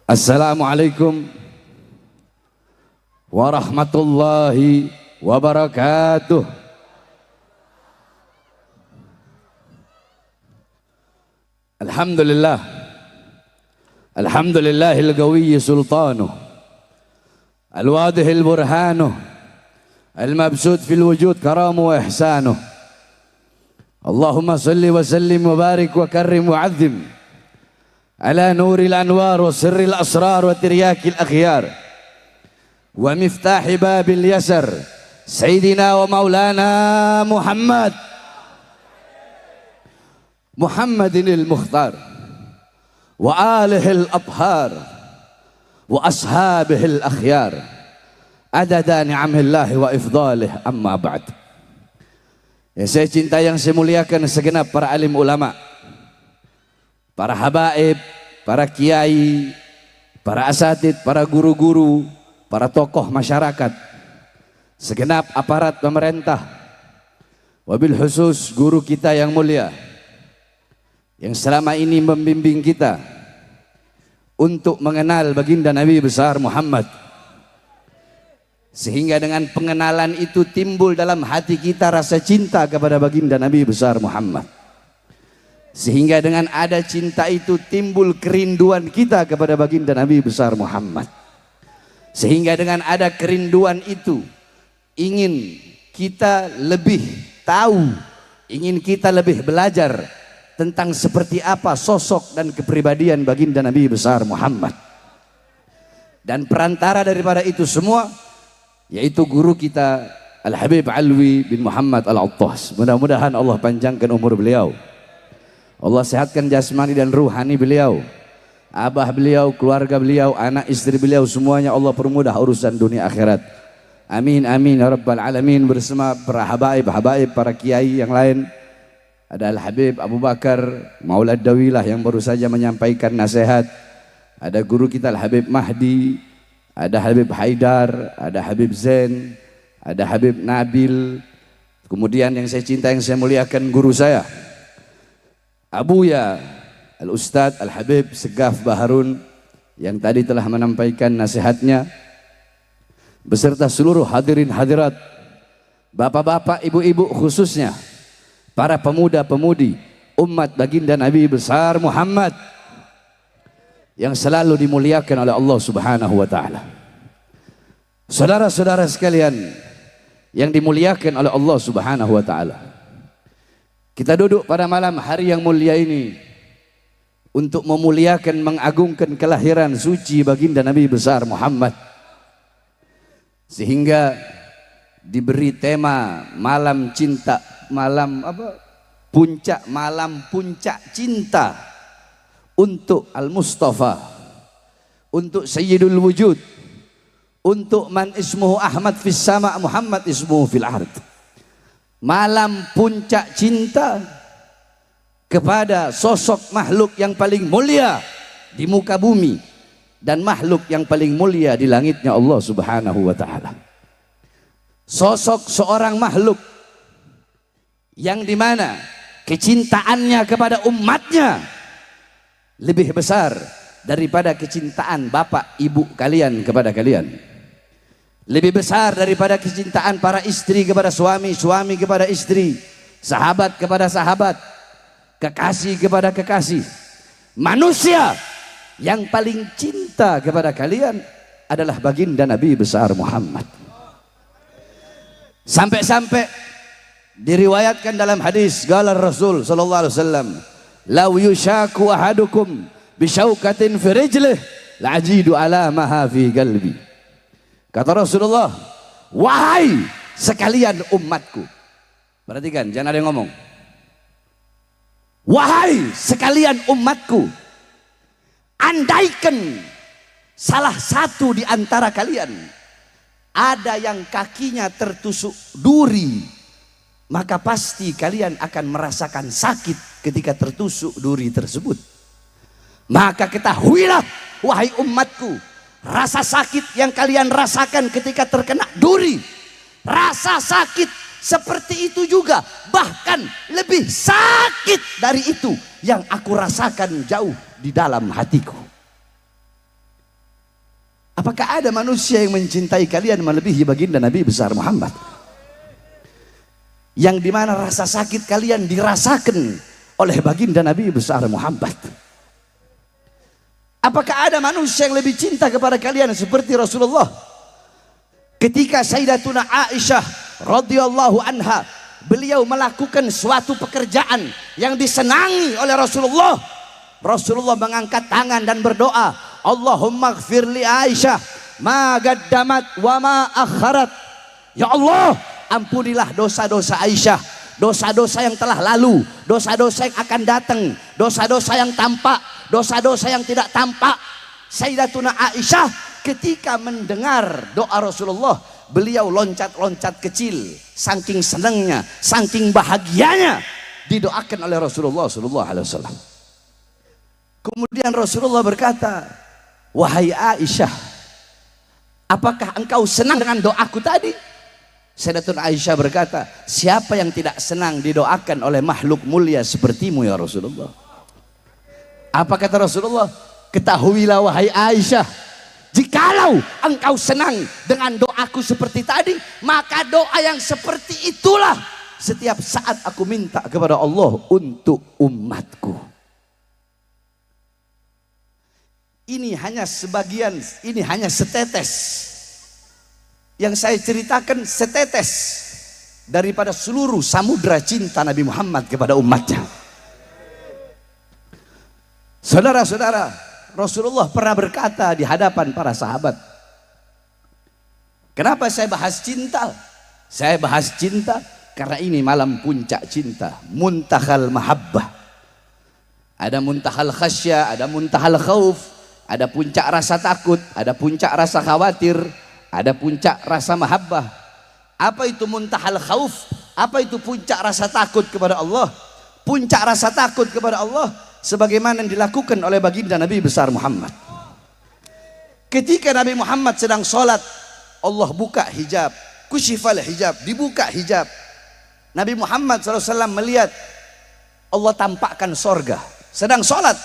Assalamualaikum warahmatullahi wabarakatuh. Alhamdulillah, alhamdulillahil qawiyyi sultanuh, al-wadihil burhanuh, al-mabsut fil wujud karamu wa ihsanuh. Allahumma salli wa sallim wa barik wa karrim wa azim على نور الأنوار وسر الأسرار وترياك الأخيار ومفتاح باب اليسر سيدنا ومولانا محمد المختار وآله الأطهار وأصحابه الأخيار عدد نعم الله وإفضاله أما بعد. Saya cinta yang saya muliakan segenap para alim ulama, para habaib, para kiai, para asatid, para guru-guru, para tokoh masyarakat, segenap aparat pemerintah, wabil khusus guru kita yang mulia yang selama ini membimbing kita untuk mengenal baginda Nabi besar Muhammad, sehingga dengan pengenalan itu timbul dalam hati kita rasa cinta kepada baginda Nabi besar Muhammad. Sehingga dengan ada cinta itu timbul kerinduan kita kepada baginda Nabi besar Muhammad. Sehingga dengan ada kerinduan itu ingin kita lebih tahu, ingin kita lebih belajar tentang seperti apa sosok dan kepribadian baginda Nabi besar Muhammad. Dan perantara daripada itu semua yaitu guru kita Al-Habib Alwi bin Muhammad Al-Attas. Mudah-mudahan Allah panjangkan umur beliau, Allah sehatkan jasmani dan ruhani beliau, abah beliau, keluarga beliau, anak istri beliau, semuanya Allah permudah urusan dunia akhirat. Amin amin ya rabbal alamin. Bersama para habaib, para kiai yang lain, ada Al-Habib Abu Bakar Maulad Dawilah yang baru saja menyampaikan nasihat, ada guru kita Al-Habib Mahdi, ada Habib Haidar, ada Habib Zain, ada Habib Nabil, kemudian yang saya cinta, yang saya muliakan, guru saya Abuya Al-Ustadz Al-Habib Segaf Baharun yang tadi telah menyampaikan nasihatnya, beserta seluruh hadirin hadirat, bapak-bapak, ibu-ibu, khususnya para pemuda-pemudi umat baginda Nabi besar Muhammad yang selalu dimuliakan oleh Allah Subhanahu wa taala. Saudara-saudara sekalian yang dimuliakan oleh Allah Subhanahu wa taala, kita duduk pada malam hari yang mulia ini untuk memuliakan, mengagungkan kelahiran suci baginda Nabi besar Muhammad, sehingga diberi tema malam cinta, malam puncak cinta untuk Al-Mustafa, untuk Sayyidul Wujud, untuk man ismuhu Ahmad fis sama Muhammad ismuhu fil ard. Malam puncak cinta kepada sosok makhluk yang paling mulia di muka bumi dan makhluk yang paling mulia di langitnya Allah Subhanahu wa taala. Sosok seorang makhluk yang dimana kecintaannya kepada umatnya lebih besar daripada kecintaan bapak ibu kalian kepada kalian, lebih besar daripada kecintaan para istri kepada suami, suami kepada istri, sahabat kepada sahabat, kekasih kepada kekasih. Manusia yang paling cinta kepada kalian adalah baginda Nabi besar Muhammad. Sampai-sampai diriwayatkan dalam hadis, qala Rasul sallallahu alaihi wasallam, "Law yushaku ahadukum bi syaukatin fi rijlihi la'ajidu alamaha fi qalbi." Kata Rasulullah, wahai sekalian umatku, perhatikan, jangan ada yang ngomong, wahai sekalian umatku, andaikan salah satu di antara kalian ada yang kakinya tertusuk duri, maka pasti kalian akan merasakan sakit ketika tertusuk duri tersebut. Maka ketahuilah wahai umatku, rasa sakit yang kalian rasakan ketika terkena duri, rasa sakit seperti itu juga, bahkan lebih sakit dari itu yang aku rasakan jauh di dalam hatiku. Apakah ada manusia yang mencintai kalian melebihi baginda Nabi besar Muhammad? Yang dimana rasa sakit kalian dirasakan oleh baginda Nabi besar Muhammad. Apakah ada manusia yang lebih cinta kepada kalian seperti Rasulullah? Ketika Sayyidatuna Aisyah radhiyallahu anha, beliau melakukan suatu pekerjaan yang disenangi oleh Rasulullah. Rasulullah mengangkat tangan dan berdoa, Allahumma ighfir li Aisyah ma qaddamat wa ma akharat. Ya Allah, ampunilah dosa-dosa Aisyah, dosa-dosa yang telah lalu, dosa-dosa yang akan datang, dosa-dosa yang tampak, dosa-dosa yang tidak tampak. Sayyidatuna Aisyah ketika mendengar doa Rasulullah, beliau loncat-loncat kecil, saking senangnya, saking bahagianya didoakan oleh Rasulullah sallallahu alaihi wasallam. Kemudian Rasulullah berkata, wahai Aisyah, apakah engkau senang dengan doaku tadi? Sayyidatuna Aisyah berkata, siapa yang tidak senang didoakan oleh makhluk mulia sepertimu ya Rasulullah? Apa kata Rasulullah? Ketahuilah wahai Aisyah, jikalau engkau senang dengan doaku seperti tadi, maka doa yang seperti itulah setiap saat aku minta kepada Allah untuk umatku. Ini hanya sebagian, ini hanya setetes. Yang saya ceritakan setetes daripada seluruh samudra cinta Nabi Muhammad kepada umatnya. Saudara-saudara, Rasulullah pernah berkata di hadapan para sahabat, kenapa saya bahas cinta? Saya bahas cinta karena ini malam puncak cinta, muntahal mahabbah. Ada muntahal khasyah, ada muntahal khauf, ada puncak rasa takut, ada puncak rasa khawatir, ada puncak rasa mahabbah. Apa itu muntahal khauf? Apa itu puncak rasa takut kepada Allah? Puncak rasa takut kepada Allah sebagaimana yang dilakukan oleh baginda Nabi besar Muhammad. Ketika Nabi Muhammad sedang sholat, Allah buka hijab, kushifal hijab, dibuka hijab. Nabi Muhammad SAW melihat Allah tampakkan sorga. Sedang sholat,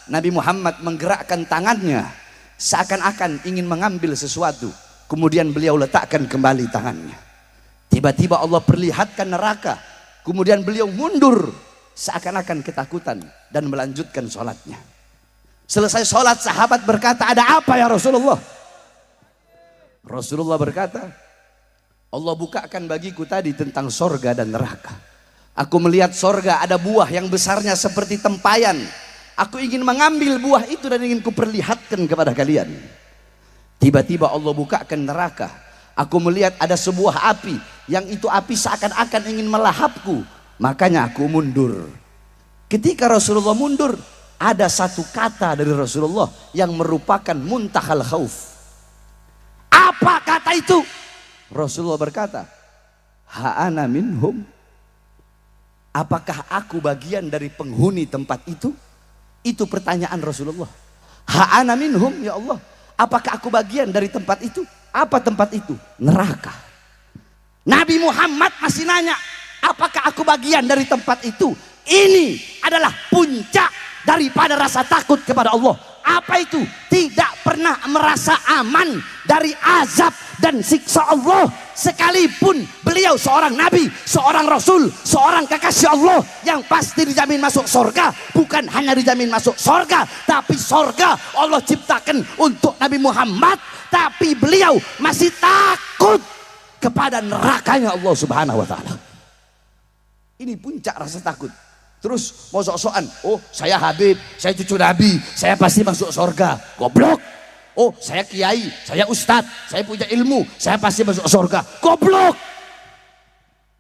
Nabi Muhammad menggerakkan tangannya seakan-akan ingin mengambil sesuatu. Kemudian beliau letakkan kembali tangannya. Tiba-tiba Allah perlihatkan neraka. Kemudian beliau mundur seakan-akan ketakutan dan melanjutkan sholatnya. Selesai sholat, sahabat berkata, ada apa ya Rasulullah? Rasulullah berkata, Allah bukakan bagiku tadi tentang sorga dan neraka. Aku melihat sorga ada buah yang besarnya seperti tempayan. Aku ingin mengambil buah itu dan ingin kuperlihatkan kepada kalian. Tiba-tiba Allah bukakan neraka. Aku melihat ada sebuah api, yang itu api seakan-akan ingin melahapku. Makanya aku mundur. Ketika Rasulullah mundur, ada satu kata dari Rasulullah yang merupakan muntahal khauf. Apa kata itu? Rasulullah berkata, ha'ana minhum. Apakah aku bagian dari penghuni tempat itu? Itu pertanyaan Rasulullah. Ha'ana minhum, ya Allah. Apakah aku bagian dari tempat itu? Apa tempat itu? Neraka. Nabi Muhammad masih nanya, apakah aku bagian dari tempat itu? Ini adalah puncak daripada rasa takut kepada Allah. Apa itu? Tidak pernah merasa aman dari azab dan siksa Allah, sekalipun beliau seorang nabi, seorang rasul, seorang kekasih Allah yang pasti dijamin masuk surga. Bukan hanya dijamin masuk surga, tapi surga Allah ciptakan untuk Nabi Muhammad, tapi beliau masih takut kepada nerakanya Allah Subhanahu wa taala. Ini puncak rasa takut. Terus mau sok-sokan, oh saya Habib, saya cucu Nabi, saya pasti masuk surga. Goblok. Oh saya kiai, saya ustadz, saya punya ilmu, saya pasti masuk surga. Goblok.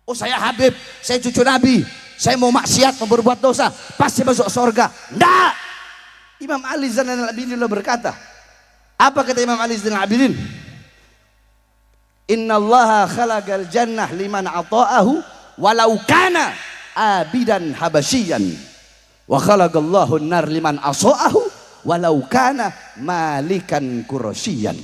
Oh saya Habib, saya cucu Nabi, saya mau maksiat, mau berbuat dosa, pasti masuk surga. Nggak. Imam Ali Zainal Abidin berkata, apa kata Imam Ali Zainal Abidin? Innallaha khalaqal jannah liman ata'ahu walau kana abidan habasyian wa khalaqallahu an-nar liman asa'ahu walau kana malikan qurasyian.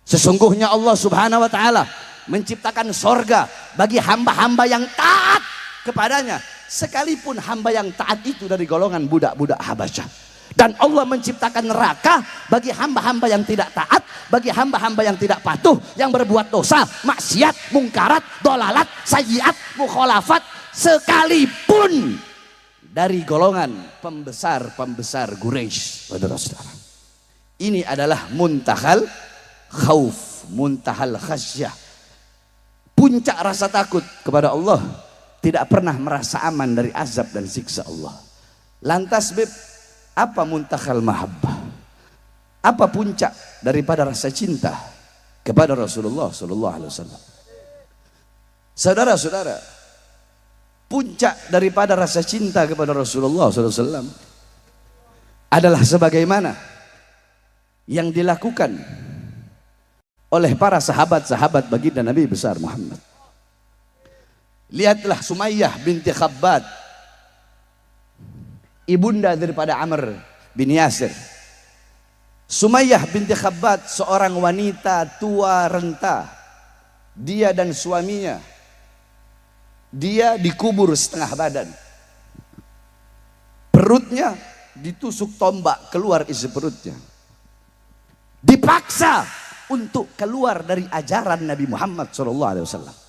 Sesungguhnya Allah Subhanahu wa taala menciptakan sorga bagi hamba-hamba yang taat kepadanya, sekalipun hamba yang taat itu dari golongan budak-budak Habasyah. Dan Allah menciptakan neraka bagi hamba-hamba yang tidak taat, bagi hamba-hamba yang tidak patuh, yang berbuat dosa, maksiat, mungkarat, dolalat, sayyiat, mukhalafat, sekalipun dari golongan pembesar-pembesar Quraisy. Saudara-saudara, ini adalah muntahal khauf, muntahal khasyah, puncak rasa takut kepada Allah, tidak pernah merasa aman dari azab dan siksa Allah. Lantas Beb, apa muntahal mahabbah? Apa puncak daripada rasa cinta kepada Rasulullah sallallahu alaihi wasallam? Saudara-saudara, puncak daripada rasa cinta kepada Rasulullah sallallahu alaihi wasallam adalah sebagaimana yang dilakukan oleh para sahabat-sahabat baginda Nabi besar Muhammad. Lihatlah Sumayyah binti Khabbad, ibunda daripada Amr bin Yasir. Sumayyah binti Khabbad seorang wanita tua renta. Dia dan suaminya, dia dikubur setengah badan. Perutnya ditusuk tombak keluar isi perutnya. Dipaksa untuk keluar dari ajaran Nabi Muhammad SAW.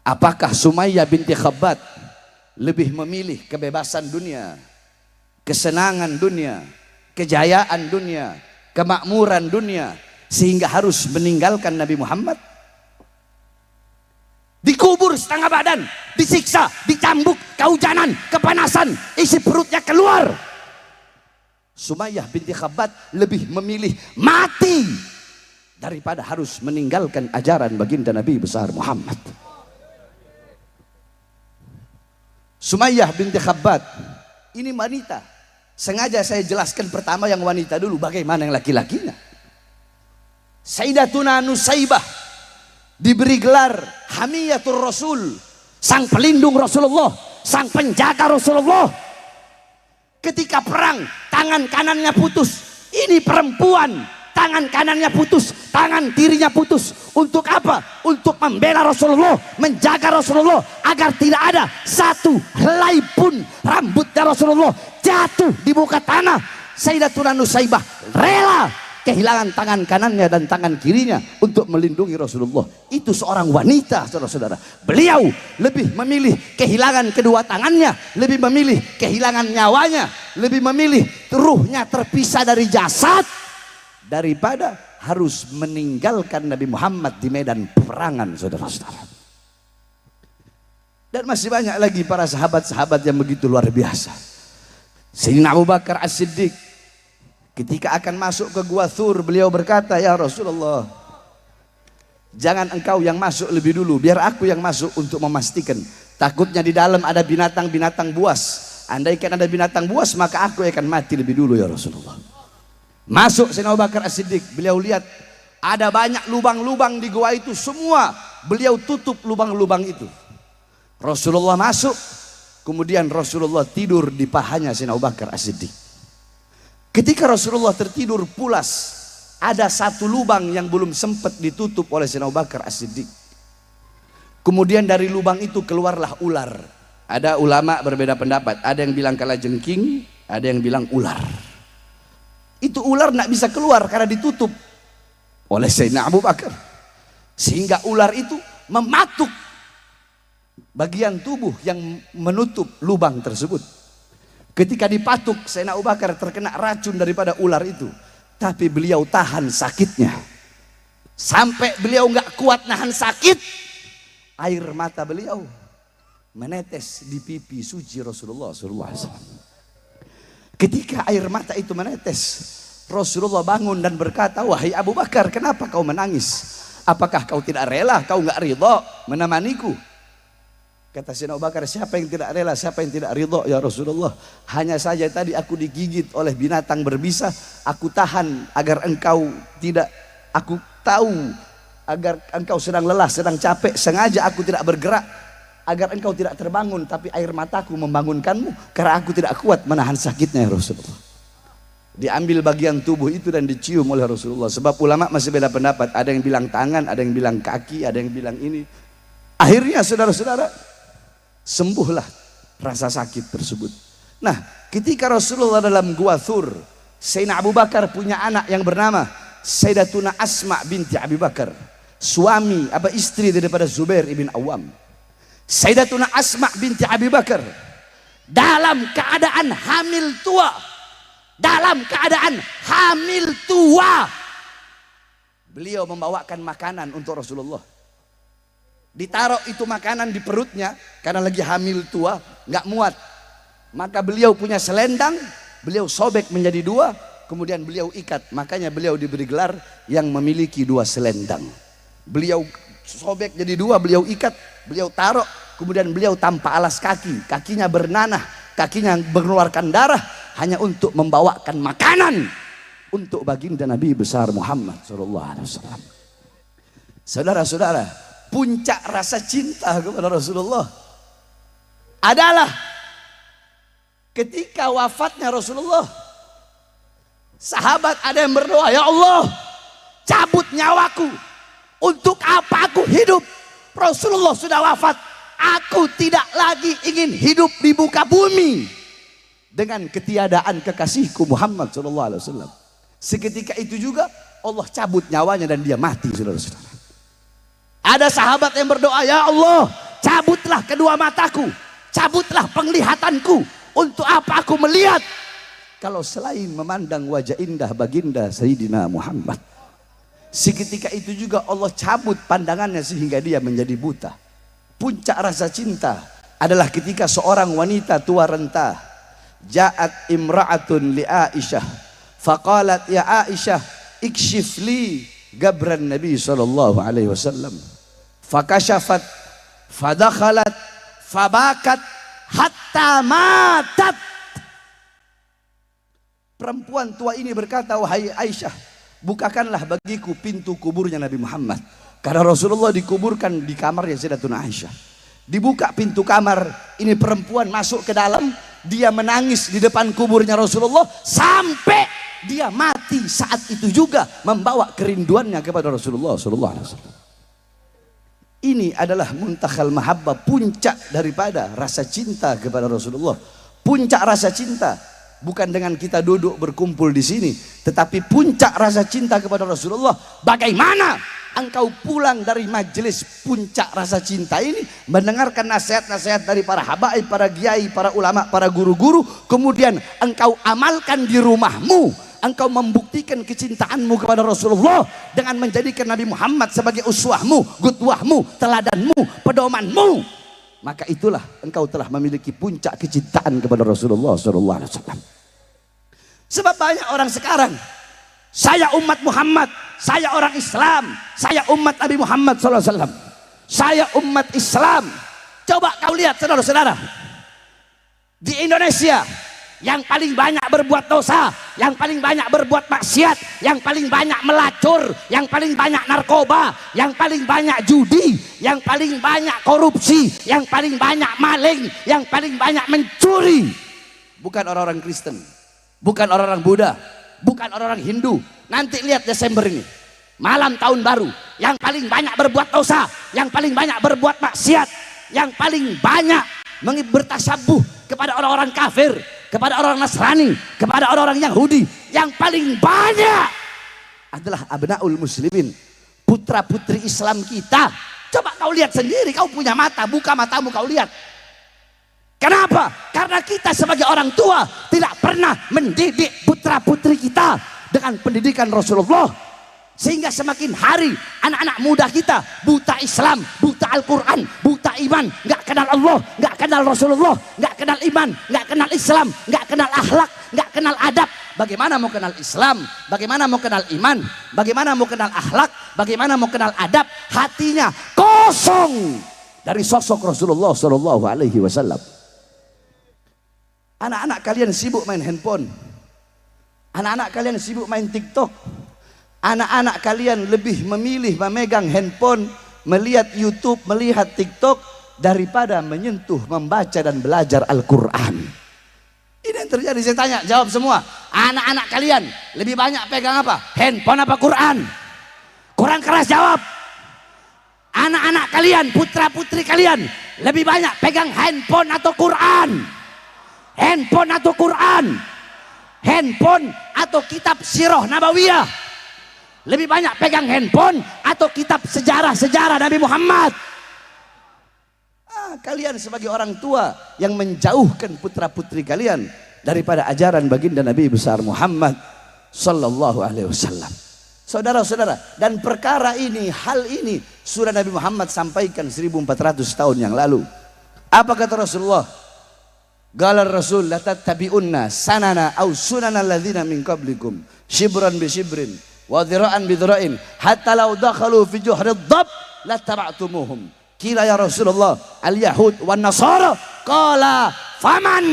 Apakah Sumayyah binti Khabbad lebih memilih kebebasan dunia, kesenangan dunia, kejayaan dunia, kemakmuran dunia, sehingga harus meninggalkan Nabi Muhammad? Dikubur setengah badan, disiksa, dicambuk, kehujanan, kepanasan, isi perutnya keluar. Sumayyah binti Khabbad lebih memilih mati daripada harus meninggalkan ajaran baginda Nabi besar Muhammad. Sumayyah binti Khabbad ini wanita. Sengaja saya jelaskan pertama yang wanita dulu, bagaimana yang laki-lakinya. Sayyidatuna Nusaybah diberi gelar Hamiyatul Rasul, sang pelindung Rasulullah, sang penjaga Rasulullah. Ketika perang, tangan kanannya putus. Ini perempuan, tangan kanannya putus, tangan kirinya putus. Untuk apa? Untuk membela Rasulullah, menjaga Rasulullah, agar tidak ada satu helai pun rambutnya Rasulullah jatuh di muka tanah. Sayyidatuna Nusaybah rela kehilangan tangan kanannya dan tangan kirinya untuk melindungi Rasulullah. Itu seorang wanita, saudara-saudara. Beliau lebih memilih kehilangan kedua tangannya, lebih memilih kehilangan nyawanya, lebih memilih ruhnya terpisah dari jasad daripada harus meninggalkan Nabi Muhammad di medan peperangan, saudara-saudara. Dan masih banyak lagi para sahabat-sahabat yang begitu luar biasa. Sayyidina Abu Bakar As-Siddiq ketika akan masuk ke Gua Thur, beliau berkata, "Ya Rasulullah, jangan engkau yang masuk lebih dulu, biar aku yang masuk untuk memastikan. Takutnya di dalam ada binatang-binatang buas. Andaikan ada binatang buas, maka aku akan mati lebih dulu, ya Rasulullah." Masuk Sayyidina Abu Bakar As-Siddiq, beliau lihat ada banyak lubang-lubang di gua itu, semua beliau tutup lubang-lubang itu. Rasulullah masuk, kemudian Rasulullah tidur di pahanya Sayyidina Abu Bakar As-Siddiq. Ketika Rasulullah tertidur pulas, ada satu lubang yang belum sempat ditutup oleh Sayyidina Abu Bakar As-Siddiq. Kemudian dari lubang itu keluarlah ular. Ada ulama berbeda pendapat, ada yang bilang kalajengking, ada yang bilang ular. Itu ular tidak bisa keluar karena ditutup oleh Sayyidina Abu Bakar, sehingga ular itu mematuk bagian tubuh yang menutup lubang tersebut. Ketika dipatuk, Sayyidina Abu Bakar terkena racun daripada ular itu, tapi beliau tahan sakitnya. Sampai beliau nggak kuat nahan sakit, air mata beliau menetes di pipi suci Rasulullah SAW. Ketika air mata itu menetes, Rasulullah bangun dan berkata, "Wahai Abu Bakar, kenapa kau menangis? Apakah kau tidak rela, kau nggak ridho menemaniku?" Kata Sayyidina Abu Bakar, "Siapa yang tidak rela, siapa yang tidak ridho ya Rasulullah? Hanya saja tadi aku digigit oleh binatang berbisa, aku tahan agar engkau tidak, aku tahu agar engkau sedang lelah, sedang capek, sengaja aku tidak bergerak agar engkau tidak terbangun, tapi air mataku membangunkanmu karena aku tidak kuat menahan sakitnya ya Rasulullah." Diambil bagian tubuh itu dan dicium oleh Rasulullah. Sebab ulama masih beda pendapat, ada yang bilang tangan, ada yang bilang kaki, ada yang bilang ini. Akhirnya saudara-saudara, sembuhlah rasa sakit tersebut. Nah, ketika Rasulullah dalam gua Thur, Sayyidina Abu Bakar punya anak yang bernama Sayyidatuna Asma binti Abi Bakar, suami istri daripada Zubair ibn Awam. Sayyidatuna Asma binti Abi Bakar dalam keadaan hamil tua, beliau membawakan makanan untuk Rasulullah. Ditaruh itu makanan di perutnya karena lagi hamil tua, nggak muat. Maka beliau punya selendang, beliau sobek menjadi dua, kemudian beliau ikat. Makanya beliau diberi gelar yang memiliki dua selendang. Beliau sobek jadi dua, beliau ikat, beliau taruh, kemudian beliau tanpa alas kaki, kakinya bernanah, kakinya mengeluarkan darah, hanya untuk membawakan makanan untuk baginda Nabi besar Muhammad SAW. Saudara-saudara, puncak rasa cinta kepada Rasulullah adalah ketika wafatnya Rasulullah. Sahabat ada yang berdoa, ya Allah, cabut nyawaku. Untuk apa aku hidup? Rasulullah sudah wafat. Aku tidak lagi ingin hidup di muka bumi dengan ketiadaan kekasihku Muhammad SAW. Seketika itu juga Allah cabut nyawanya dan dia mati, saudara-saudara. Ada sahabat yang berdoa, ya Allah, cabutlah kedua mataku, cabutlah penglihatanku. Untuk apa aku melihat kalau selain memandang wajah indah baginda Sayyidina Muhammad. Seketika itu juga Allah cabut pandangannya sehingga dia menjadi buta. Puncak rasa cinta adalah ketika seorang wanita tua renta, ja'at imra'atun li Aisyah faqalat ya Aisyah ikshif li gabran Nabi sallallahu alaihi wasallam, fakashafat fadakhalat fabakat hatta matat. Perempuan tua ini berkata, wahai Aisyah, bukakanlah bagiku pintu kuburnya Nabi Muhammad. Karena Rasulullah dikuburkan di kamarnya Sayyidatuna Aisyah. Dibuka pintu kamar, ini perempuan masuk ke dalam, dia menangis di depan kuburnya Rasulullah sampai dia mati saat itu juga membawa kerinduannya kepada Rasulullah SAW. Ini adalah muntakhal mahabbah, puncak daripada rasa cinta kepada Rasulullah. Puncak rasa cinta bukan dengan kita duduk berkumpul di sini, tetapi puncak rasa cinta kepada Rasulullah bagaimana engkau pulang dari majelis puncak rasa cinta ini, mendengarkan nasihat-nasihat dari para habaib, para kiai, para ulama, para guru-guru, kemudian engkau amalkan di rumahmu, engkau membuktikan kecintaanmu kepada Rasulullah dengan menjadikan Nabi Muhammad sebagai uswahmu, gutwahmu, teladanmu, pedomanmu, maka itulah engkau telah memiliki puncak kecintaan kepada Rasulullah SAW. Sebab banyak orang sekarang, saya umat Muhammad, saya orang Islam, saya umat Nabi Muhammad SAW, saya umat Islam. Coba kau lihat saudara-saudara, di Indonesia yang paling banyak berbuat dosa, yang paling banyak berbuat maksiat, yang paling banyak melacur, yang paling banyak narkoba, yang paling banyak judi, yang paling banyak korupsi, yang paling banyak maling, yang paling banyak mencuri, bukan orang-orang Kristen, bukan orang-orang Buddha, bukan orang-orang Hindu. Nanti lihat Desember ini, malam tahun baru, yang paling banyak berbuat dosa, yang paling banyak berbuat maksiat, yang paling banyak bertasabuh kepada orang-orang kafir, kepada orang Nasrani, kepada orang-orang Yahudi, yang paling banyak adalah abnaul muslimin, putra-putri Islam kita. Coba kau lihat sendiri, kau punya mata, buka matamu kau lihat. Kenapa? Karena kita sebagai orang tua tidak pernah mendidik putra-putri kita dengan pendidikan Rasulullah. Sehingga semakin hari anak-anak muda kita buta Islam, buta Al-Quran, buta iman, nggak kenal Allah, nggak kenal Rasulullah, nggak kenal iman, nggak kenal Islam, nggak kenal akhlak, nggak kenal adab. Bagaimana mau kenal Islam? Bagaimana mau kenal iman? Bagaimana mau kenal akhlak? Bagaimana mau kenal adab? Hatinya kosong dari sosok Rasulullah SAW. Anak-anak kalian sibuk main handphone, anak-anak kalian sibuk main TikTok. Anak-anak kalian lebih memilih memegang handphone, melihat YouTube, melihat TikTok daripada menyentuh, membaca dan belajar Al-Quran. Ini yang terjadi. Saya tanya, jawab semua. Anak-anak kalian lebih banyak pegang apa? Handphone apa Quran? Kurang keras jawab. Anak-anak kalian, putra-putri kalian lebih banyak pegang handphone atau Quran? Handphone atau Quran? Handphone atau kitab Sirah Nabawiyah? Lebih banyak pegang handphone atau kitab sejarah-sejarah Nabi Muhammad? Kalian sebagai orang tua yang menjauhkan putra-putri kalian daripada ajaran baginda Nabi besar Muhammad sallallahu alaihi wasallam. Saudara-saudara, dan perkara ini, hal ini sudah Nabi Muhammad sampaikan 1400 tahun yang lalu. Apa kata Rasulullah? Qala Rasul la tattabi'unna sanana aw sunana alladzina min qablikum shibran bi shibrin wa dhira'an bi dhira'in hatta law dakhalu fi juhri dhab la taba'tumuhum. Qila ya Rasulullah al yahud wan nasara, qala faman.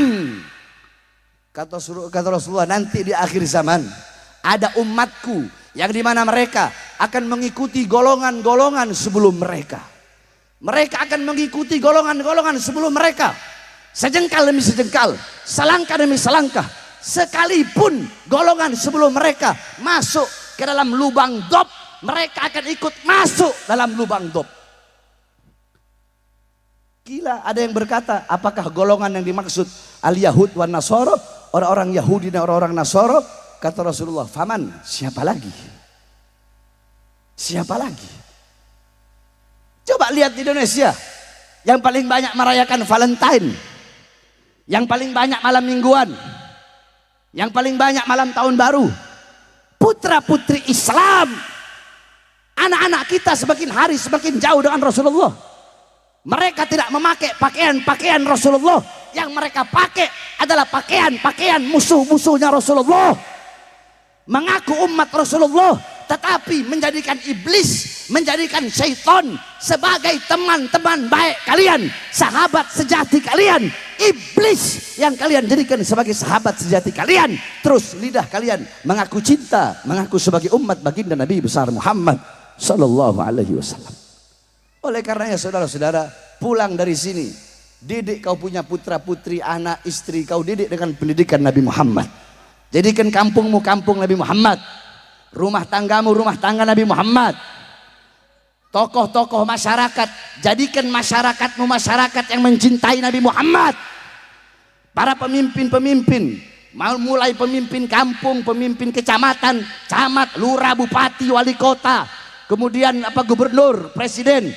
Kata Rasulullah, nanti di akhir zaman ada umatku yang dimana mereka akan mengikuti golongan-golongan sebelum mereka. Mereka akan mengikuti golongan-golongan sebelum mereka. Sejengkal demi sejengkal, selangkah demi selangkah. Sekalipun golongan sebelum mereka masuk ke dalam lubang dob, mereka akan ikut masuk dalam lubang dob. Gila, ada yang berkata, apakah golongan yang dimaksud al-Yahud wan Nasara, orang-orang Yahudi dan orang-orang Nasara? Kata Rasulullah, faman, siapa lagi? Siapa lagi? Coba lihat di Indonesia, yang paling banyak merayakan Valentine, yang paling banyak malam mingguan, yang paling banyak malam tahun baru, putra-putri Islam. Anak-anak kita semakin hari semakin jauh dengan Rasulullah. Mereka tidak memakai pakaian-pakaian Rasulullah. Yang mereka pakai adalah pakaian-pakaian musuh-musuhnya Rasulullah. Mengaku umat Rasulullah, tetapi menjadikan iblis, menjadikan syaitan sebagai teman-teman baik kalian, sahabat sejati kalian. Iblis yang kalian jadikan sebagai sahabat sejati kalian. Terus lidah kalian mengaku cinta, mengaku sebagai umat baginda Nabi besar Muhammad sallallahu alaihi wasallam. Oleh karenanya saudara-saudara, pulang dari sini, didik kau punya putra putri, anak, istri, kau didik dengan pendidikan Nabi Muhammad. Jadikan kampungmu kampung Nabi Muhammad, rumah tanggamu rumah tangga Nabi Muhammad. Tokoh-tokoh masyarakat, jadikan masyarakatmu masyarakat yang mencintai Nabi Muhammad. Para pemimpin-pemimpin, mulai pemimpin kampung, pemimpin kecamatan, camat, lurah, bupati, wali kota, kemudian gubernur, presiden.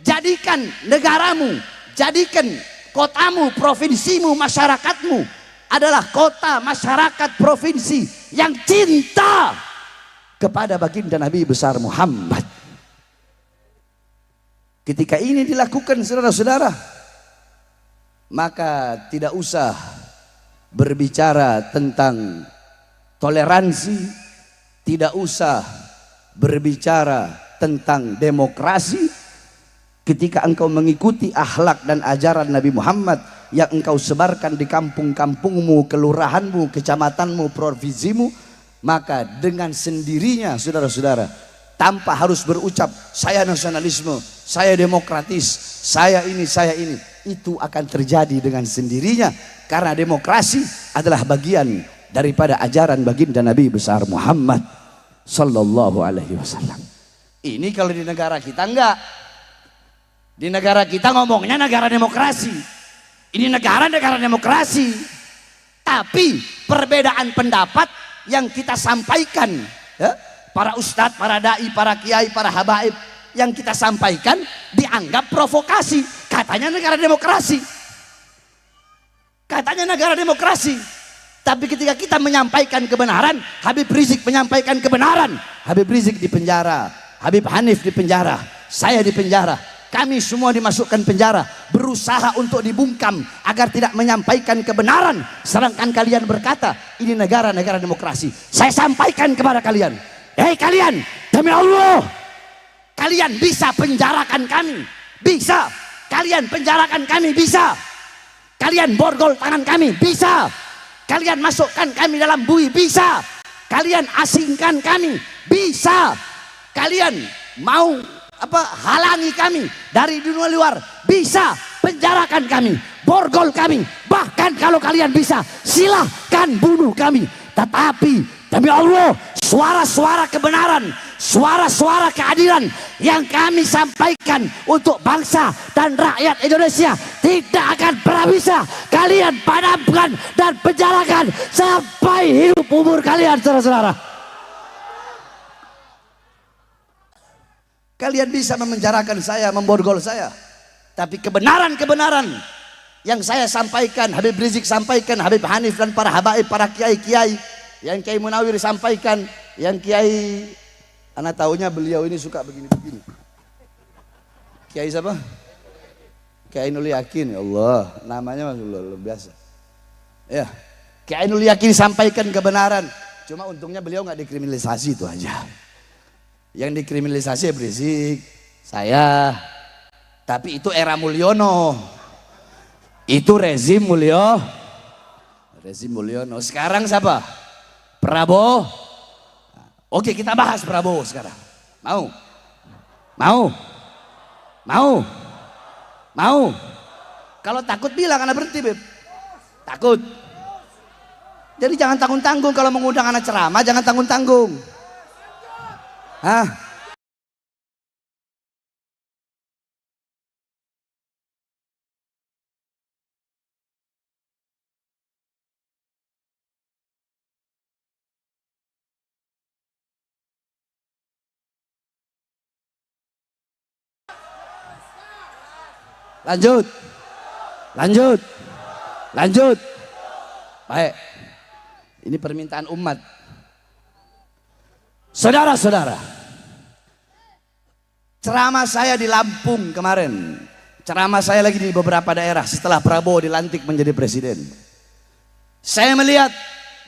Jadikan negaramu, jadikan kotamu, provinsimu, masyarakatmu adalah kota, masyarakat, provinsi yang cinta kepada baginda Nabi besar Muhammad. Ketika ini dilakukan saudara-saudara, maka tidak usah berbicara tentang toleransi, tidak usah berbicara tentang demokrasi. Ketika engkau mengikuti akhlak dan ajaran Nabi Muhammad yang engkau sebarkan di kampung-kampungmu, kelurahanmu, kecamatanmu, provinsimu, maka dengan sendirinya saudara-saudara, tanpa harus berucap saya nasionalisme, saya demokratis, saya ini, itu akan terjadi dengan sendirinya, karena demokrasi adalah bagian daripada ajaran baginda Nabi besar Muhammad sallallahu alaihi wasallam. Ini kalau di negara kita enggak. Di negara kita ngomongnya negara demokrasi. Ini negara demokrasi. Tapi perbedaan pendapat yang kita sampaikan, ya, para ustadz, para dai, para kiai, para habaib, yang kita sampaikan dianggap provokasi. Katanya negara demokrasi. Katanya negara demokrasi. Tapi ketika kita menyampaikan kebenaran, Habib Rizik menyampaikan kebenaran, Habib Rizik di penjara, Habib Hanif di penjara, saya di penjara. Kami semua dimasukkan penjara, berusaha untuk dibungkam agar tidak menyampaikan kebenaran. Sedangkan kalian berkata ini negara demokrasi. Saya sampaikan kepada kalian, hei kalian, demi Allah, kalian bisa penjarakan kami, bisa. Kalian penjarakan kami, bisa. Kalian borgol tangan kami, bisa. Kalian masukkan kami dalam bui, bisa. Kalian asingkan kami, bisa. Kalian mau halangi kami dari dunia luar, bisa. Penjarakan kami, borgol kami, bahkan kalau kalian bisa silahkan bunuh kami. Tetapi demi Allah, suara-suara kebenaran, suara-suara keadilan yang kami sampaikan untuk bangsa dan rakyat Indonesia tidak akan pernah bisa kalian padamkan dan penjarakan sampai hidup umur kalian, saudara-saudara. Kalian bisa memenjarakan saya, memborgol saya, tapi kebenaran-kebenaran yang saya sampaikan, Habib Rizik sampaikan, Habib Hanif dan para habaib, para kiai-kiai, yang Kiai Munawir sampaikan, yang Kiai, anak taunya beliau ini suka begini-begini. Kiai siapa? Kiai Ainul Yakin, ya Allah, namanya masuk luar biasa. Ya, Kiai Ainul Yakin sampaikan kebenaran, cuma untungnya beliau nggak dikriminalisasi, itu aja. Yang dikriminalisasi Rizik, saya, tapi itu era Mulyono, itu rezim Mulyono. Sekarang siapa? Prabowo. Oke, kita bahas Prabowo sekarang. Mau? Kalau takut bilang, anak berhenti, Beb. Takut. Jadi jangan tanggung-tanggung kalau mengundang anak ceramah, jangan tanggung-tanggung. Hah? Lanjut. Baik. Ini permintaan umat. Saudara-saudara, ceramah saya di Lampung kemarin, ceramah saya lagi di beberapa daerah setelah Prabowo dilantik menjadi presiden. Saya melihat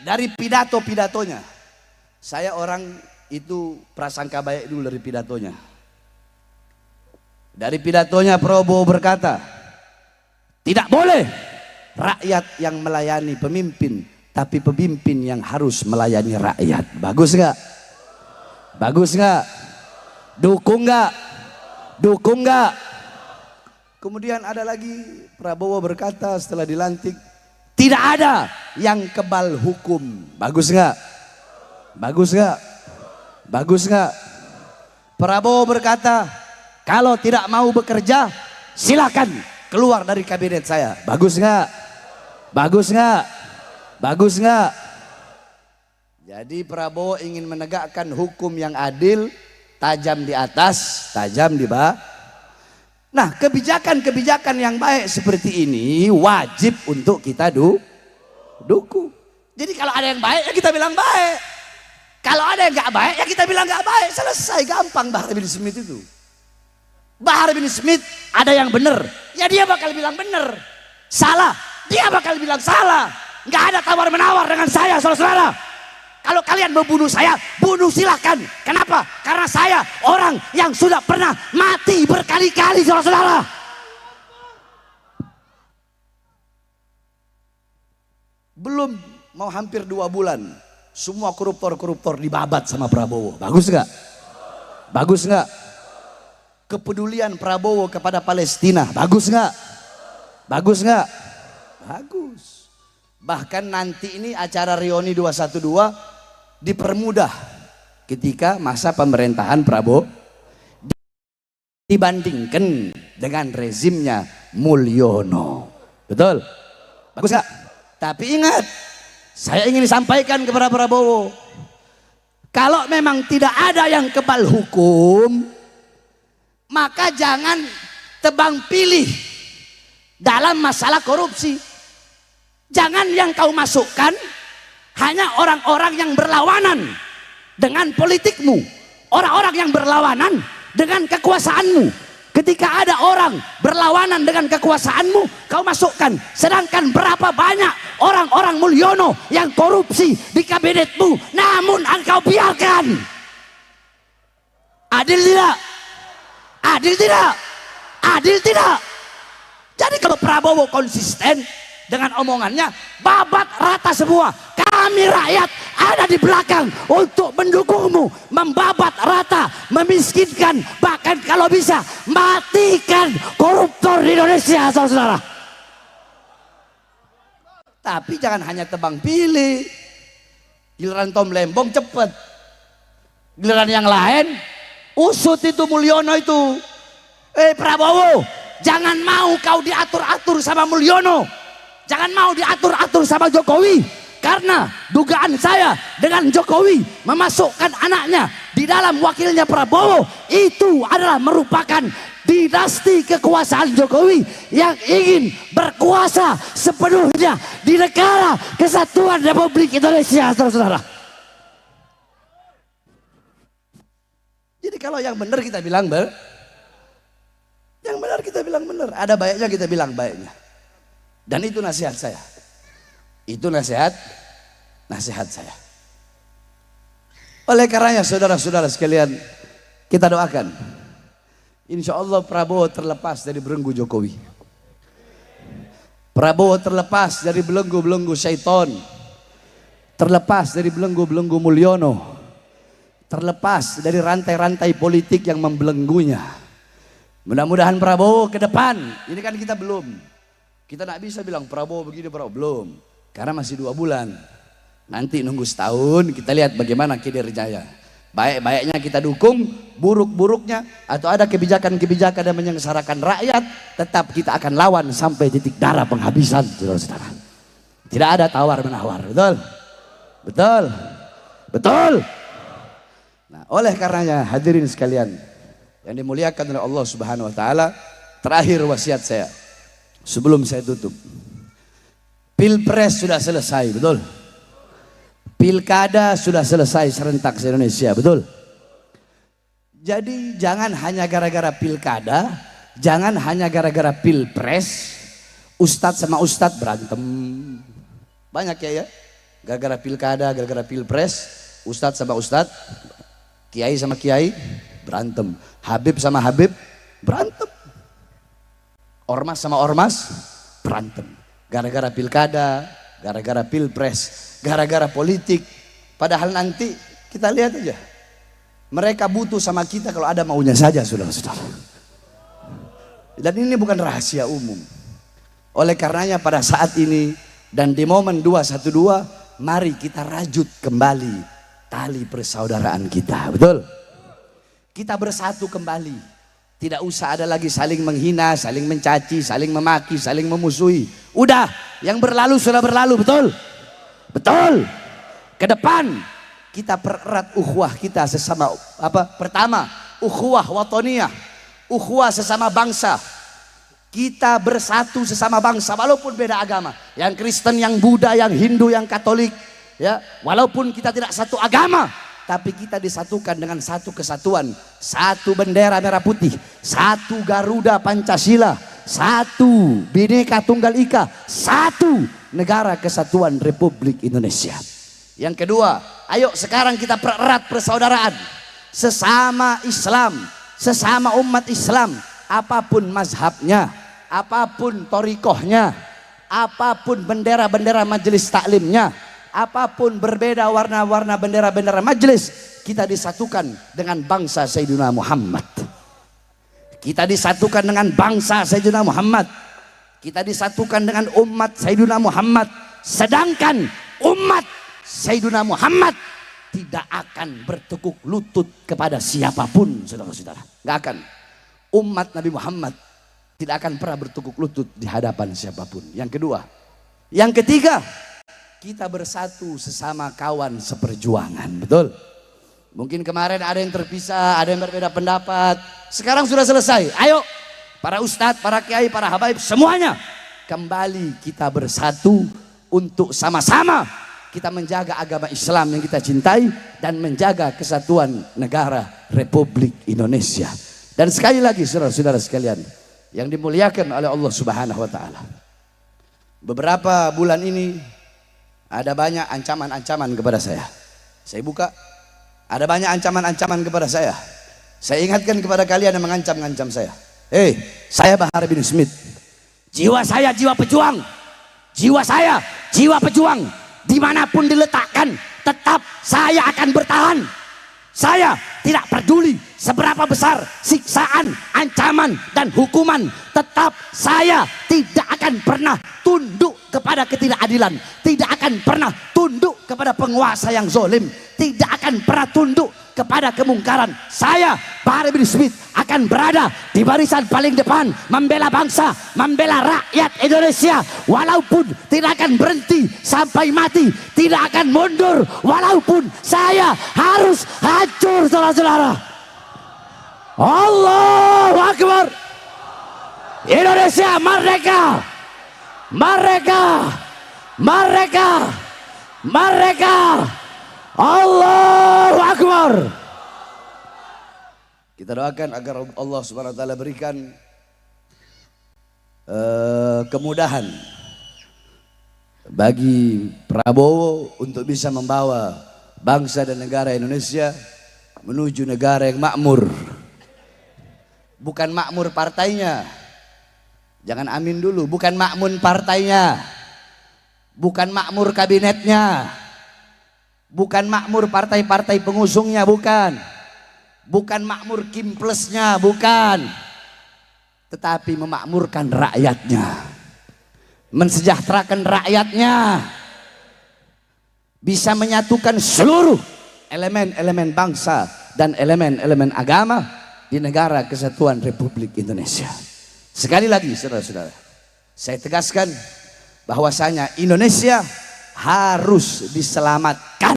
dari pidato-pidatonya, saya orang itu prasangka baik dulu dari pidatonya. Dari pidatonya Prabowo berkata, tidak boleh rakyat yang melayani pemimpin, tapi pemimpin yang harus melayani rakyat. Bagus nggak? Dukung nggak? Kemudian ada lagi Prabowo berkata setelah dilantik, tidak ada yang kebal hukum. Bagus nggak? Prabowo berkata, kalau tidak mau bekerja, silakan keluar dari kabinet saya. Bagus nggak? Jadi Prabowo ingin menegakkan hukum yang adil, tajam di atas, tajam di bawah. Nah, kebijakan-kebijakan yang baik seperti ini wajib untuk kita dukung. Jadi kalau ada yang baik ya kita bilang baik. Kalau ada yang nggak baik ya kita bilang nggak baik. Selesai, gampang. Bahar bin Smith itu. Bahar bin Smith ada yang benar, ya dia bakal bilang benar. Salah, dia bakal bilang salah. Nggak ada tawar menawar dengan saya, saudara-saudara. Kalau kalian mau bunuh saya, bunuh silahkan. Kenapa? Karena saya orang yang sudah pernah mati berkali-kali, saudara-saudara. Belum mau hampir 2 bulan, semua koruptor-koruptor dibabat sama Prabowo. Bagus nggak? Kepedulian Prabowo kepada Palestina, bagus nggak? Bagus. Bahkan nanti ini acara Reuni 212 dipermudah ketika masa pemerintahan Prabowo dibandingkan dengan rezimnya Mulyono. Betul? Bagus nggak? Tapi ingat, saya ingin sampaikan kepada Prabowo, kalau memang tidak ada yang kebal hukum, maka jangan tebang pilih dalam masalah korupsi. Jangan yang kau masukkan hanya orang-orang yang berlawanan dengan politikmu, orang-orang yang berlawanan dengan kekuasaanmu. Ketika ada orang berlawanan dengan kekuasaanmu, kau masukkan. Sedangkan berapa banyak orang-orang Mulyono yang korupsi di kabinetmu, namun engkau biarkan. Adil tidak? Adil tidak? Jadi kalau Prabowo konsisten dengan omongannya, babat rata semua. Kami rakyat ada di belakang untuk mendukungmu, membabat rata, memiskinkan, bahkan kalau bisa matikan koruptor di Indonesia, saudara-saudara. Tapi jangan hanya tebang pilih. Giliran Tom Lembong cepet, Giliran yang lain usut itu Mulyono itu. Prabowo, jangan mau kau diatur-atur sama Mulyono, jangan mau diatur-atur sama Jokowi, karena dugaan saya dengan Jokowi memasukkan anaknya di dalam wakilnya Prabowo itu adalah merupakan dinasti kekuasaan Jokowi yang ingin berkuasa sepenuhnya di negara kesatuan Republik Indonesia, saudara. Jadi kalau yang benar kita bilang yang benar kita bilang benar, ada baiknya kita bilang baiknya. Dan itu nasihat saya. Itu nasihat saya. Oleh karenanya saudara-saudara sekalian, kita doakan insya Allah Prabowo terlepas dari belenggu Jokowi. Prabowo terlepas dari belenggu-belenggu syaitan, terlepas dari belenggu-belenggu Mulyono, terlepas dari rantai-rantai politik yang membelenggunya. Mudah-mudahan Prabowo ke depan, ini kan kita tidak bisa bilang Prabowo begini, Prabowo belum, karena masih 2 bulan. Nanti nunggu setahun kita lihat bagaimana kinerjanya. Baik-baiknya kita dukung, buruk-buruknya atau ada kebijakan-kebijakan yang menyengsarakan rakyat, tetap kita akan lawan sampai titik darah penghabisan, saudara-saudara. Tidak ada tawar-menawar, betul. Nah, oleh karenanya hadirin sekalian yang dimuliakan oleh Allah Subhanahu wa taala, terakhir wasiat saya sebelum saya tutup. Pilpres sudah selesai, betul? Pilkada sudah selesai serentak se-Indonesia, betul? Jadi jangan hanya gara-gara pilkada, jangan hanya gara-gara pilpres, ustadz sama ustadz berantem. Banyak ya? Gara-gara pilkada, gara-gara pilpres, ustadz sama ustadz, kiai sama kiai berantem, Habib sama Habib berantem, ormas sama ormas berantem, gara-gara pilkada, gara-gara pilpres, gara-gara politik. Padahal nanti kita lihat aja, mereka butuh sama kita kalau ada maunya saja, saudara-saudara. Dan ini bukan rahasia umum. Oleh karenanya pada saat ini dan di momen 212, mari kita rajut kembali tali persaudaraan kita, betul? Kita bersatu kembali. Tidak usah ada lagi saling menghina, saling mencaci, saling memaki, saling memusuhi. Udah, yang berlalu sudah berlalu, betul? Betul. Ke depan kita pererat ukhuwah kita sesama pertama, ukhuwah watoniyah, ukhuwah sesama bangsa. Kita bersatu sesama bangsa walaupun beda agama. Yang Kristen, yang Buddha, yang Hindu, yang Katolik, ya, walaupun kita tidak satu agama, tapi kita disatukan dengan satu kesatuan, satu bendera merah putih, satu Garuda Pancasila, satu Bhinneka Tunggal Ika, satu negara kesatuan Republik Indonesia. Yang kedua, ayo sekarang kita pererat persaudaraan sesama Islam, sesama umat Islam, apapun mazhabnya, apapun torikohnya, apapun bendera-bendera majelis taklimnya, apapun berbeda warna-warna bendera-bendera majelis, kita disatukan dengan bangsa Sayyidina Muhammad. Kita disatukan dengan bangsa Sayyidina Muhammad. Kita disatukan dengan umat Sayyidina Muhammad. Sedangkan umat Sayyidina Muhammad tidak akan bertekuk lutut kepada siapapun, saudara-saudara. Gak akan. Umat Nabi Muhammad tidak akan pernah bertekuk lutut di hadapan siapapun. Yang kedua. Yang ketiga, kita bersatu sesama kawan seperjuangan, betul? Mungkin kemarin ada yang terpisah, ada yang berbeda pendapat. Sekarang sudah selesai. Ayo, para ustadz, para kiai, para habaib, semuanya kembali kita bersatu untuk sama-sama kita menjaga agama Islam yang kita cintai dan menjaga kesatuan negara Republik Indonesia. Dan sekali lagi saudara-saudara sekalian yang dimuliakan oleh Allah Subhanahu wa taala. Beberapa bulan ini ada banyak ancaman-ancaman kepada saya. Saya buka, ada banyak ancaman-ancaman kepada saya. Saya ingatkan kepada kalian yang mengancam-ngancam saya. Saya Bahar bin Smith. Jiwa saya jiwa pejuang. Jiwa saya jiwa pejuang. Dimanapun diletakkan, tetap saya akan bertahan. Saya tidak peduli seberapa besar siksaan, ancaman, dan hukuman. Tetap saya tidak akan pernah tunduk kepada ketidakadilan. Tidak akan pernah tunduk kepada penguasa yang zolim. Tidak akan pernah tunduk kepada kemungkaran. Saya, Bahar bin Smith, akan berada di barisan paling depan, membela bangsa, membela rakyat Indonesia, walaupun tidak akan berhenti sampai mati, tidak akan mundur walaupun saya harus hancur, saudara-saudara. Allahu Akbar. Indonesia merdeka, merdeka, merdeka, merdeka. Allahu Akbar. Kita doakan agar Allah Subhanahu wa taala berikan kemudahan bagi Prabowo untuk bisa membawa bangsa dan negara Indonesia menuju negara yang makmur. Bukan makmur partainya. Jangan amin dulu, bukan makmur partainya. Bukan makmur kabinetnya. Bukan makmur partai-partai pengusungnya, bukan. Bukan makmur Kimplesnya, bukan. Tetapi memakmurkan rakyatnya. Mensejahterakan rakyatnya. Bisa menyatukan seluruh elemen-elemen bangsa dan elemen-elemen agama di negara kesatuan Republik Indonesia. Sekali lagi saudara-saudara, saya tegaskan bahwasanya Indonesia harus diselamatkan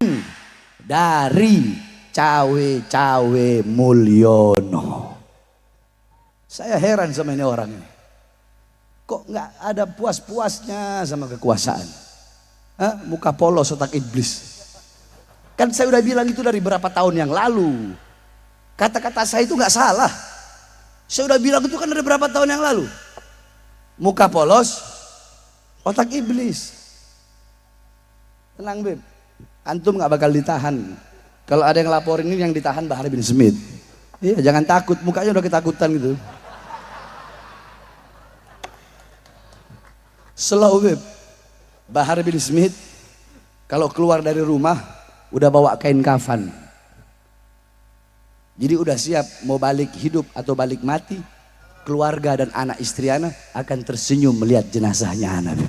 dari cawe-cawe Mulyono. Saya heran sama ini orang ini. Kok nggak ada puas-puasnya sama kekuasaan? Muka polos, otak iblis. Kan saya udah bilang itu dari berapa tahun yang lalu. Kata-kata saya itu nggak salah. Saya udah bilang itu kan dari berapa tahun yang lalu. Muka polos, otak iblis. Tenang Beb, antum nggak bakal ditahan. Kalau ada yang laporin ini yang ditahan Bahar bin Smith. Iya, jangan takut, mukanya udah ketakutan gitu. Slow Beb. Bahar bin Smith kalau keluar dari rumah udah bawa kain kafan. Jadi udah siap mau balik hidup atau balik mati, keluarga dan anak istri anak akan tersenyum melihat jenazahnya anak.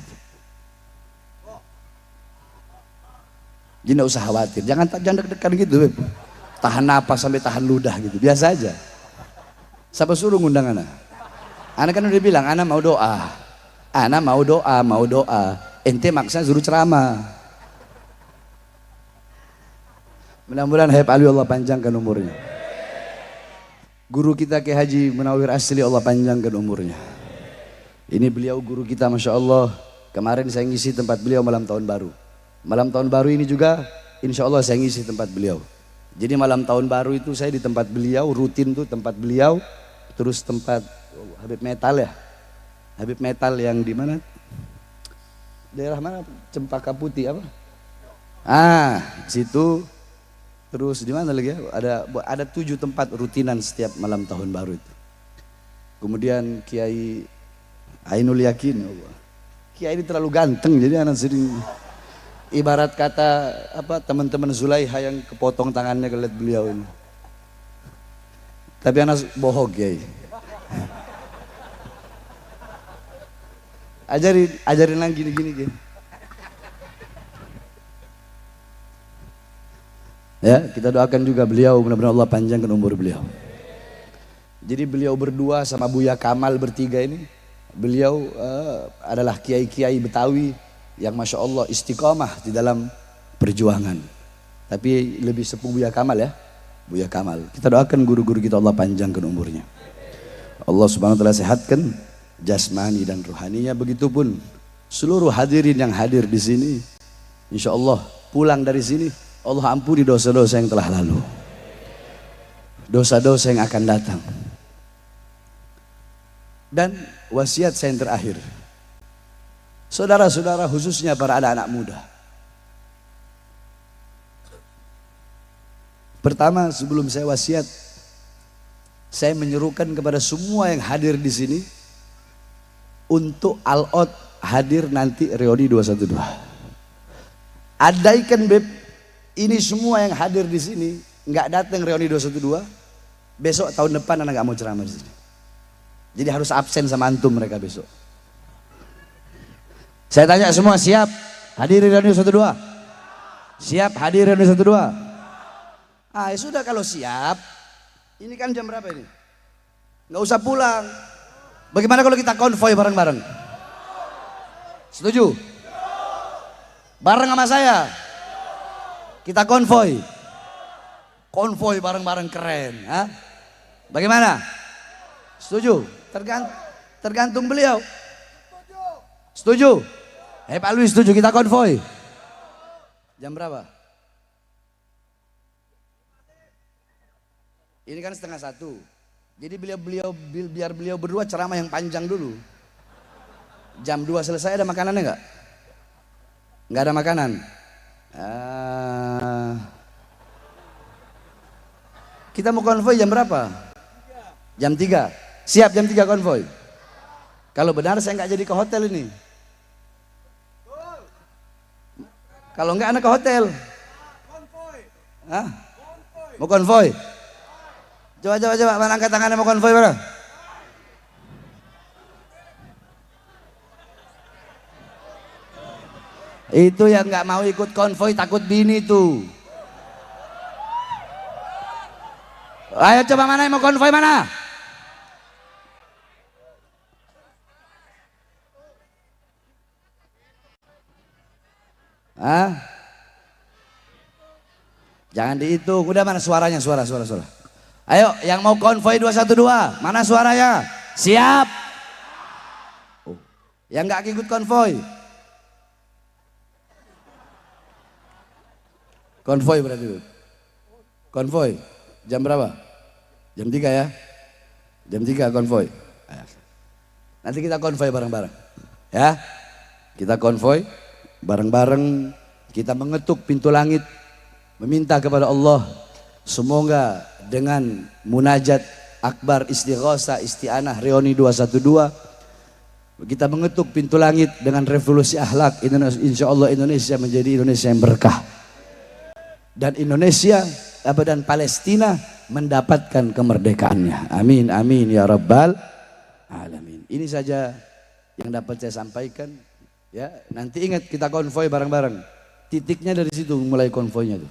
Jadi gak usah khawatir, jangan deg-degan gitu, Beb. Tahan napas sampai tahan ludah gitu, biasa aja. Siapa suruh ngundang anak? Anak kan udah bilang, anak mau doa. Anak mau doa, mau doa. Ente maksa suruh ceramah. Mudah-mudahan Habib Ali Allah panjangkan umurnya. Guru kita Kiai Haji Munawir Asli Allah panjangkan umurnya. Ini beliau guru kita Masya Allah. Kemarin saya ngisi tempat beliau malam tahun baru. Malam tahun baru ini juga insya Allah saya ngisi tempat beliau. Jadi malam tahun baru itu saya di tempat beliau, rutin tuh tempat beliau. Terus tempat Habib Metal ya. Habib Metal yang di mana? Daerah mana? Cempaka Putih apa? Situ. Terus di mana lagi ya? Ada 7 tempat rutinan setiap malam tahun baru itu. Kemudian Kiai Ainul Yakin. Kiai ini terlalu ganteng jadi anak sering ibarat kata apa teman-teman Zulaiha yang kepotong tangannya ngeliat beliau ini. Tapi anak bohong Kiai. Ajarin lagi gini-gini Kiai. Ya, kita doakan juga beliau mudah-mudahan Allah panjangkan umur beliau. Jadi beliau berdua sama Buya Kamal bertiga ini, beliau adalah kiai-kiai Betawi yang Masya Allah istiqomah di dalam perjuangan. Tapi lebih sepuh Buya Kamal ya, Buya Kamal. Kita doakan guru-guru kita Allah panjangkan umurnya. Allah Subhanahu wa taala sehatkan jasmani dan rohaninya, begitupun seluruh hadirin yang hadir di sini. Insya Allah pulang dari sini Allah ampuni dosa-dosa yang telah lalu, dosa-dosa yang akan datang. Dan wasiat saya yang terakhir, saudara-saudara khususnya para anak-anak muda. Pertama sebelum saya wasiat, saya menyerukan kepada semua yang hadir di sini untuk all-out hadir nanti reuni 212. Andaikan Beb, ini semua yang hadir di sini nggak datang reuni 212, besok tahun depan anak nggak mau ceramah di sini. Jadi harus absen sama antum mereka besok. Saya tanya semua, siap hadir reuni 212? Siap hadir reuni 212? Ah, ya sudah kalau siap. Ini kan jam berapa ini? Nggak usah pulang. Bagaimana kalau kita konvoy bareng-bareng? Setuju? Bareng sama saya. Kita konvoy. Konvoy bareng-bareng keren. Ha? Bagaimana? Setuju? Tergantung beliau. Setuju? Pak Luis setuju kita konvoy. Jam berapa? Ini kan 12:30. Jadi biar beliau berdua ceramah yang panjang dulu. Jam 2 selesai, ada makanannya nggak? Nggak ada makanan. Kita mau konvoy jam berapa? Jam 3. Siap jam 3 konvoy? Kalau benar saya nggak jadi ke hotel ini. Kalau nggak anak ke hotel. Hah? Mau konvoy? Coba, mana angkat tangannya mau konvoy mana? Itu yang nggak mau ikut konvoy takut bini tuh. Ayo coba mana yang mau konvoy mana? Hah? Jangan dihitung. Udah mana suaranya? Suara. Ayo yang mau konvoy 212. Mana suaranya? Siap. Yang nggak ikut konvoy. Konvoy berarti itu. Konvoy. Jam berapa? Jam 3 ya? Jam 3 konvoy. Nanti kita konvoy bareng-bareng. Ya? Kita konvoy bareng-bareng, kita mengetuk pintu langit, meminta kepada Allah semoga dengan munajat akbar istighosa isti'anah reuni 212 kita mengetuk pintu langit dengan revolusi akhlak. Insya Allah Indonesia menjadi Indonesia yang berkah, dan Indonesia dan Palestina mendapatkan kemerdekaannya. Amin amin ya rabbal alamin. Ini saja yang dapat saya sampaikan. Ya, nanti ingat kita konvoy bareng-bareng. Titiknya dari situ mulai konvoynya tuh.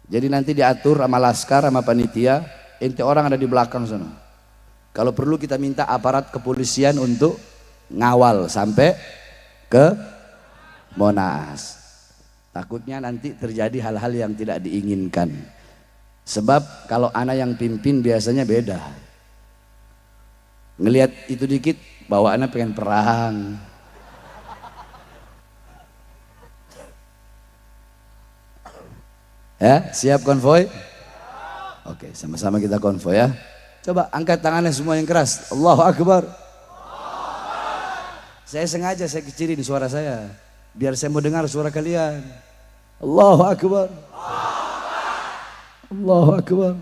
Jadi nanti diatur sama laskar sama panitia, ente orang ada di belakang sana. Kalau perlu kita minta aparat kepolisian untuk ngawal sampai ke Monas. Takutnya nanti terjadi hal-hal yang tidak diinginkan. Sebab kalau anak yang pimpin biasanya beda. Ngelihat itu dikit, bawaannya pengen perang. Ya, siap konvoy? Oke, sama-sama kita konvoy ya. Coba angkat tangannya semua yang keras. Allahu Akbar. Saya sengaja saya kecilin suara saya, biar saya mau dengar suara kalian. Allahu Akbar. Allahu Akbar.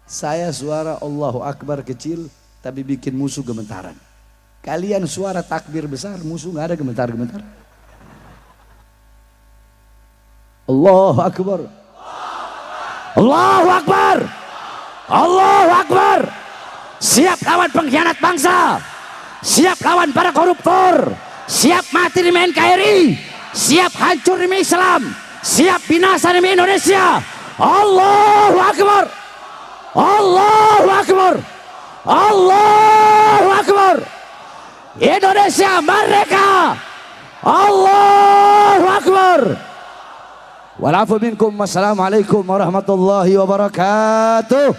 Saya suara Allahu Akbar kecil, tapi bikin musuh gemetaran. Kalian suara takbir besar, musuh nggak ada gemetar-gemetar. Allahu Akbar. Allahu Akbar. Allahu Akbar. Siap lawan pengkhianat bangsa. Siap lawan para koruptor. Siap mati demi NKRI. Siap hancur demi Islam. Siap binasa demi Indonesia. Allahu Akbar. Allahu Akbar. Allahu Akbar. Indonesia merdeka. Allahu Akbar. Walafu minkum. Wassalamualaikum warahmatullahi wabarakatuh.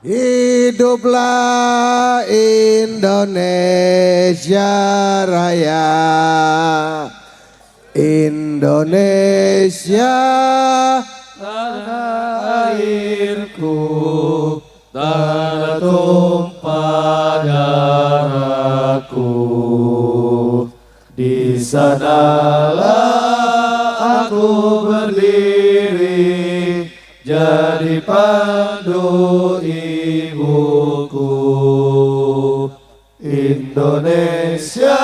Hiduplah Indonesia Raya. Indonesia tanah airku, tanah tumpah darahku. Di sanalah aku berdiri, jadi pandu ibuku. Indonesia